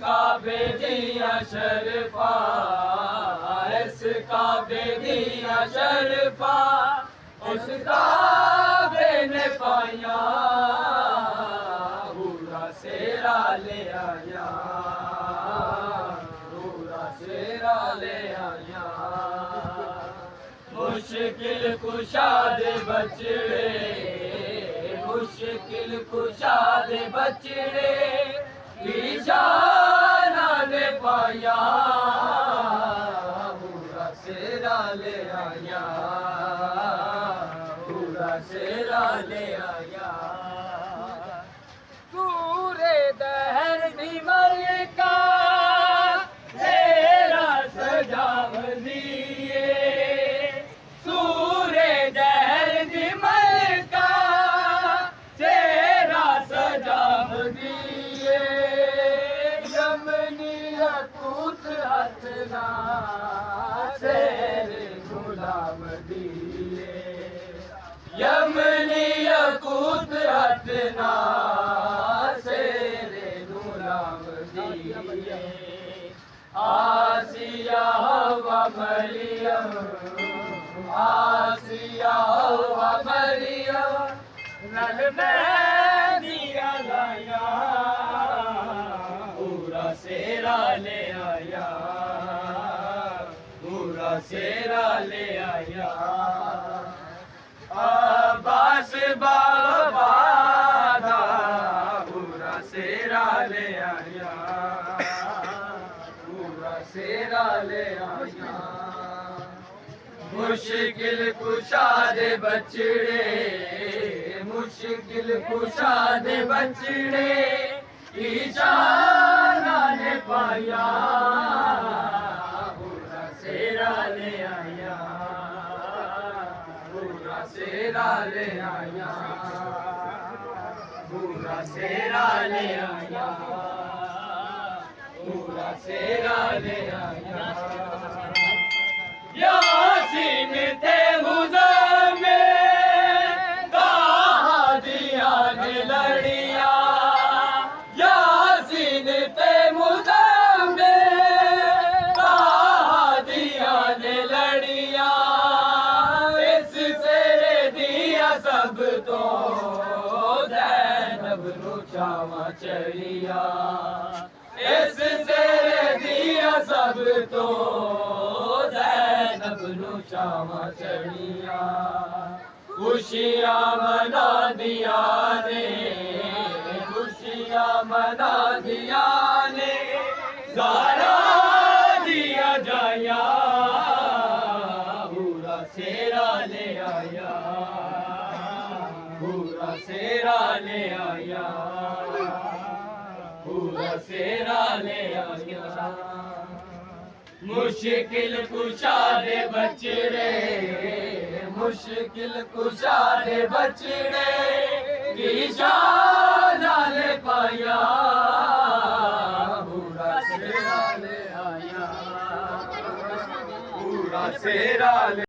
काबे दिया शरफा, इस काबे दिया शरफा, उस काबे ने पाया, पूरा सेरा ले आया, पूरा सेरा ले आया। मुश्किल कुशाद बचड़े, मुश्किल कुशाद बचड़े, इशारा ने पाया, पूरा सेरा ले आया, पूरा सेरा ले आया। सूरे दहर विमल का तेरा सजाव दिए, सूरे दहर विमल का तेरा सजाव दिए, यमनी अकूत हथना तेरे गुलाम दिए, यमनी अकूत हथना तेरे गुलाम दिए। आसिया हवा मरियम, आसिया हवा मरियम, रल में दिया लाया, पूरा सेरा ले आया, पूरा सेरा ले आया। अब्बास बाबा दा पूरा सेरा ले आया, पूरा सेरा ले आया। मुश्किल कुशाद बचड़े, मुश्किल कुशाद बचड़े, इशारा ने पाया, पूरा सेरा ले आया, पूरा सेरा ले आया, पूरा सेरा ले आया, पूरा सेरा ले आया। यासीन थे मुज़म्मिल, कहा दिया ने लड़िया, यासीन थे मुज़म्मिल, कहा दिया ने लड़िया, इससे दिया सब तो ज़ैनब नु चावा चढ़िया, इससे दिया सब तो ज़ैनब नु चावा चढ़िया। खुशियाँ मना दिया ने, खुशियाँ मना दिया ने, ज़ारा दिया जाया, पूरा सेरा ले आया, पूरा सेरा ले आया, पूरा सेरा ले आया। मुश्किल कुशाद बचड़े, मुश्किल कुशाद बचड़े,